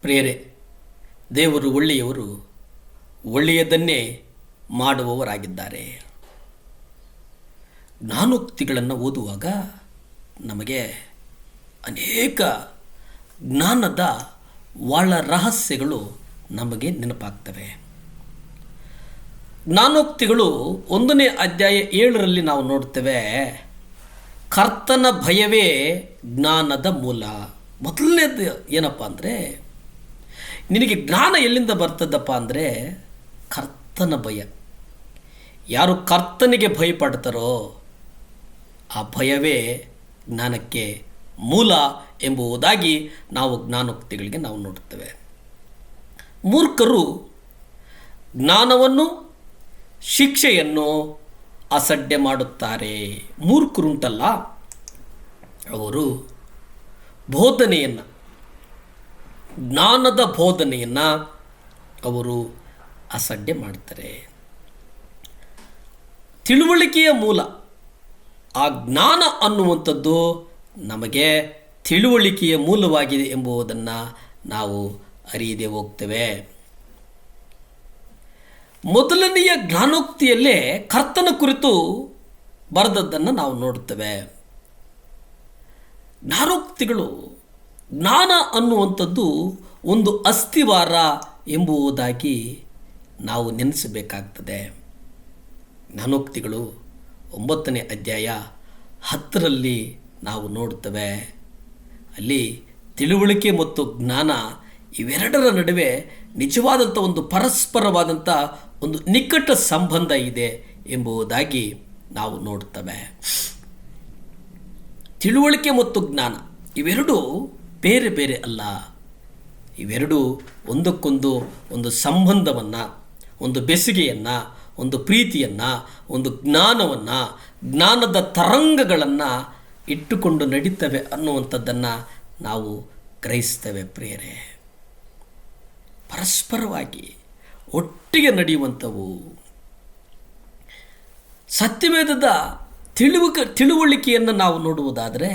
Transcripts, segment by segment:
ಪ್ರಿಯರೇ, ದೇವರು ಒಳ್ಳೆಯವರು, ಒಳ್ಳೆಯದನ್ನೇ ಮಾಡುವವರಾಗಿದ್ದಾರೆ. ಜ್ಞಾನೋಕ್ತಿಗಳನ್ನು ಓದುವಾಗ ನಮಗೆ ಅನೇಕ ಜ್ಞಾನದ ಒಳ ರಹಸ್ಯಗಳು ನಮಗೆ ನೆನಪಾಗ್ತವೆ. ಜ್ಞಾನೋಕ್ತಿಗಳು 1ನೇ ಅಧ್ಯಾಯ 7ರಲ್ಲಿ ನಾವು ನೋಡ್ತೇವೆ, ಕರ್ತನ ಭಯವೇ ಜ್ಞಾನದ ಮೂಲ. ಮೊದಲನೇದು ಏನಪ್ಪ ಅಂದರೆ, ನಿನಗೆ ಜ್ಞಾನ ಎಲ್ಲಿಂದ ಬರ್ತದಪ್ಪ ಅಂದರೆ ಕರ್ತನ ಭಯ. ಯಾರು ಕರ್ತನಿಗೆ ಭಯಪಡ್ತಾರೋ ಆ ಭಯವೇ ಜ್ಞಾನಕ್ಕೆ ಮೂಲ ಎಂಬುದಾಗಿ ನಾವು ಜ್ಞಾನೋಕ್ತಿಗಳಿಗೆ ನಾವು ನೋಡುತ್ತೇವೆ. ಮೂರ್ಖರು ಜ್ಞಾನವನ್ನು ಶಿಕ್ಷೆಯನ್ನು ಅಸಡ್ಡೆ ಮಾಡುತ್ತಾರೆ. ಮೂರ್ಖರುಂಟಲ್ಲ, ಅವರು ಬೋಧನೆಯನ್ನು, ಜ್ಞಾನದ ಬೋಧನೆಯನ್ನು ಅವರು ಅಸಡ್ಡೆ ಮಾಡ್ತಾರೆ. ತಿಳುವಳಿಕೆಯ ಮೂಲ ಆ ಜ್ಞಾನ ಅನ್ನುವಂಥದ್ದು ನಮಗೆ ತಿಳುವಳಿಕೆಯ ಮೂಲವಾಗಿದೆ ಎಂಬುದನ್ನು ನಾವು ಅರಿಯದೆ ಹೋಗ್ತೇವೆ. ಮೊದಲನೆಯ ಜ್ಞಾನೋಕ್ತಿಯಲ್ಲೇ ಕರ್ತನ ಕುರಿತು ಬರೆದದ್ದನ್ನು ನಾವು ನೋಡುತ್ತೇವೆ. ಜ್ಞಾನೋಕ್ತಿಗಳು, ಜ್ಞಾನ ಅನ್ನುವಂಥದ್ದು ಒಂದು ಅಸ್ಥಿವಾರ ಎಂಬುದಾಗಿ ನಾವು ನೆನೆಸಬೇಕಾಗ್ತದೆ. ಜ್ಞಾನೋಕ್ತಿಗಳು 9ನೇ ಅಧ್ಯಾಯ 10ರಲ್ಲಿ ನಾವು ನೋಡುತ್ತೇವೆ. ಅಲ್ಲಿ ತಿಳುವಳಿಕೆ ಮತ್ತು ಜ್ಞಾನ ಇವೆರಡರ ನಡುವೆ ನಿಜವಾದಂಥ ಒಂದು ಪರಸ್ಪರವಾದಂಥ ಒಂದು ನಿಕಟ ಸಂಬಂಧ ಇದೆ ಎಂಬುದಾಗಿ ನಾವು ನೋಡ್ತೇವೆ. ತಿಳುವಳಿಕೆ ಮತ್ತು ಜ್ಞಾನ ಇವೆರಡೂ ಬೇರೆ ಬೇರೆ ಅಲ್ಲ. ಇವೆರಡೂ ಒಂದಕ್ಕೊಂದು ಒಂದು ಸಂಬಂಧವನ್ನು, ಒಂದು ಬೆಸುಗೆಯನ್ನು, ಒಂದು ಪ್ರೀತಿಯನ್ನು, ಒಂದು ಜ್ಞಾನವನ್ನು, ಜ್ಞಾನದ ತರಂಗಗಳನ್ನು ಇಟ್ಟುಕೊಂಡು ನಡೀತವೆ ಅನ್ನುವಂಥದ್ದನ್ನು ನಾವು ಗ್ರಹಿಸ್ತೇವೆ. ಪ್ರಿಯರೇ, ಪರಸ್ಪರವಾಗಿ ಒಟ್ಟಿಗೆ ನಡೆಯುವಂಥವು. ಸತ್ಯವೇದದ ತಿಳುವಳಿಕೆಯನ್ನು ನಾವು ನೋಡುವುದಾದರೆ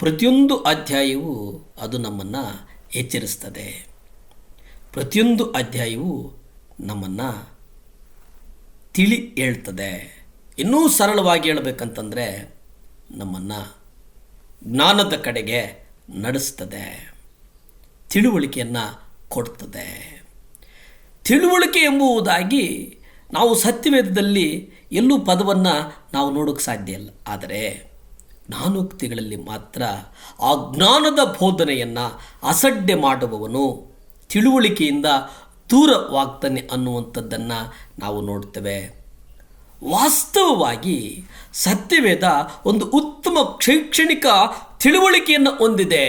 ಪ್ರತಿಯೊಂದು ಅಧ್ಯಾಯವೂ ಅದು ನಮ್ಮನ್ನು ಎಚ್ಚರಿಸ್ತದೆ. ಪ್ರತಿಯೊಂದು ಅಧ್ಯಾಯವೂ ನಮ್ಮನ್ನು ಹೇಳ್ತದೆ. ಇನ್ನೂ ಸರಳವಾಗಿ ಹೇಳಬೇಕಂತಂದರೆ ನಮ್ಮನ್ನು ಜ್ಞಾನದ ಕಡೆಗೆ ನಡೆಸ್ತದೆ, ತಿಳುವಳಿಕೆಯನ್ನು ಕೊಡ್ತದೆ. ತಿಳುವಳಿಕೆ ಎಂಬುದಾಗಿ ನಾವು ಸತ್ಯವೇದದಲ್ಲಿ ಎಲ್ಲೂ ಪದವನ್ನು ನಾವು ನೋಡೋಕ್ಕೆ ಸಾಧ್ಯ ಇಲ್ಲ. ಆದರೆ ಜ್ಞಾನೋಕ್ತಿಗಳಲ್ಲಿ ಮಾತ್ರ ಆ ಜ್ಞಾನದ ಬೋಧನೆಯನ್ನು ಅಸಡ್ಡೆ ಮಾಡುವವನು ತಿಳುವಳಿಕೆಯಿಂದ ದೂರವಾಗ್ತಾನೆ ಅನ್ನುವಂಥದ್ದನ್ನು ನಾವು ನೋಡ್ತೇವೆ. ವಾಸ್ತವವಾಗಿ ಸತ್ಯವೇದ ಒಂದು ಉತ್ತಮ ಶೈಕ್ಷಣಿಕ ತಿಳುವಳಿಕೆಯನ್ನು ಹೊಂದಿದೆ.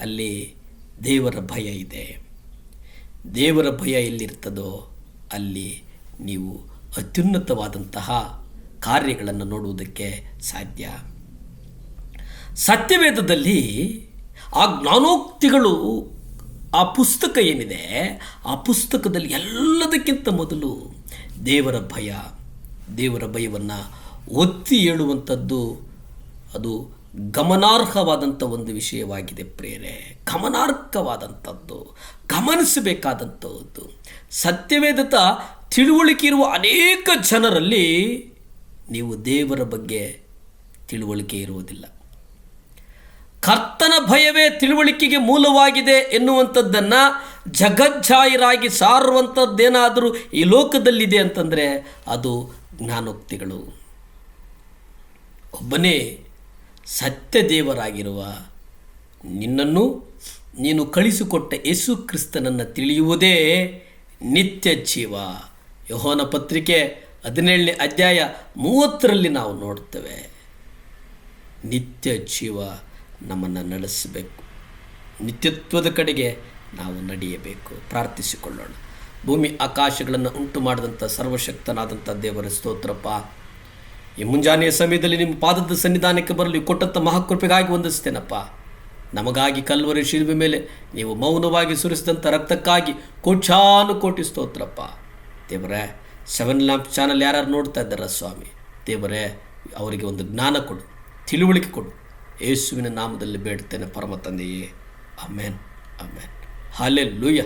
ಅಲ್ಲಿ ದೇವರ ಭಯ ಇದೆ. ದೇವರ ಭಯ ಎಲ್ಲಿರ್ತದೋ ಅಲ್ಲಿ ನೀವು ಅತ್ಯುನ್ನತವಾದಂತಹ ಕಾರ್ಯಗಳನ್ನು ನೋಡುವುದಕ್ಕೆ ಸಾಧ್ಯ. ಸತ್ಯವೇದದಲ್ಲಿ ಆ ಜ್ಞಾನೋಕ್ತಿಗಳು, ಆ ಪುಸ್ತಕ ಏನಿದೆ, ಆ ಪುಸ್ತಕದಲ್ಲಿ ಎಲ್ಲದಕ್ಕಿಂತ ಮೊದಲು ದೇವರ ಭಯ, ದೇವರ ಭಯವನ್ನು ಒತ್ತಿ ಹೇಳುವಂಥದ್ದು ಅದು ಗಮನಾರ್ಹವಾದಂಥ ಒಂದು ವಿಷಯವಾಗಿದೆ. ಪ್ರಿಯರೇ, ಗಮನಾರ್ಹವಾದಂಥದ್ದು, ಗಮನಿಸಬೇಕಾದಂಥದ್ದು. ಸತ್ಯವೇದದ ತಿಳುವಳಿಕೆ ಇರುವ ಅನೇಕ ಜನರಲ್ಲಿ ನೀವು ದೇವರ ಬಗ್ಗೆ ತಿಳುವಳಿಕೆ ಇರುವುದಿಲ್ಲ. ಕರ್ತನ ಭಯವೇ ತಿಳುವಳಿಕೆಗೆ ಮೂಲವಾಗಿದೆ ಎನ್ನುವಂಥದ್ದನ್ನು ಜಗಜ್ಜಾಹಿರಾಗಿ ಸಾರುವಂಥದ್ದೇನಾದರೂ ಈ ಲೋಕದಲ್ಲಿದೆ ಅಂತಂದರೆ ಅದು ಜ್ಞಾನೋಕ್ತಿಗಳು. ಒಬ್ಬನೇ ಸತ್ಯ ದೇವರಾಗಿರುವ ನಿನ್ನನ್ನು ನೀನು ಕಳಿಸಿಕೊಟ್ಟ ಯೇಸು ಕ್ರಿಸ್ತನನ್ನು ತಿಳಿಯುವುದೇ ನಿತ್ಯ ಜೀವ. ಯೋಹಾನ ಪತ್ರಿಕೆ 17ನೇ ಅಧ್ಯಾಯ 30ರಲ್ಲಿ ನಾವು ನೋಡ್ತೇವೆ. ನಿತ್ಯ ಜೀವ ನಮ್ಮನ್ನು ನಡೆಸಬೇಕು, ನಿತ್ಯತ್ವದ ಕಡೆಗೆ ನಾವು ನಡೆಯಬೇಕು. ಪ್ರಾರ್ಥಿಸಿಕೊಳ್ಳೋಣ. ಭೂಮಿ ಆಕಾಶಗಳನ್ನು ಉಂಟು ಮಾಡಿದಂಥ ಸರ್ವಶಕ್ತನಾದಂಥ ದೇವರ ಸ್ತೋತ್ರಪ್ಪ. ಈ ಮುಂಜಾನೆಯ ಸಮಯದಲ್ಲಿ ನಿಮ್ಮ ಪಾದದ ಸನ್ನಿಧಾನಕ್ಕೆ ಬರಲು ಕೊಟ್ಟಂಥ ಮಹಾಕೃಪೆಗಾಗಿ ವಂದಿಸ್ತೇನಪ್ಪ. ನಮಗಾಗಿ ಕಲ್ವರಿ ಶಿಲ್ಬೆ ಮೇಲೆ ನೀವು ಮೌನವಾಗಿ ಸುರಿಸಿದಂಥ ರಕ್ತಕ್ಕಾಗಿ ಕೋಟಿ ಸ್ತೋತ್ರಪ್ಪ. ದೇವರೇ, 7 ಲ್ಯಾಂಪ್ ಚಾನಲ್ ಯಾರು ನೋಡ್ತಾ ಇದ್ದಾರ ಸ್ವಾಮಿ, ದೇವರೇ ಅವರಿಗೆ ಒಂದು ಜ್ಞಾನ ಕೊಡು, ತಿಳುವಳಿಕೆ ಕೊಡು. ಯೇಸುವಿನ ನಾಮದಲ್ಲಿ ಬೇಡ್ತೇನೆ ಪರಮ ತಂದೆಯೇ. ಆಮೇನ್, ಆಮೇನ್. ಹಾಲೆಲ್ಲೂಯ್ಯ.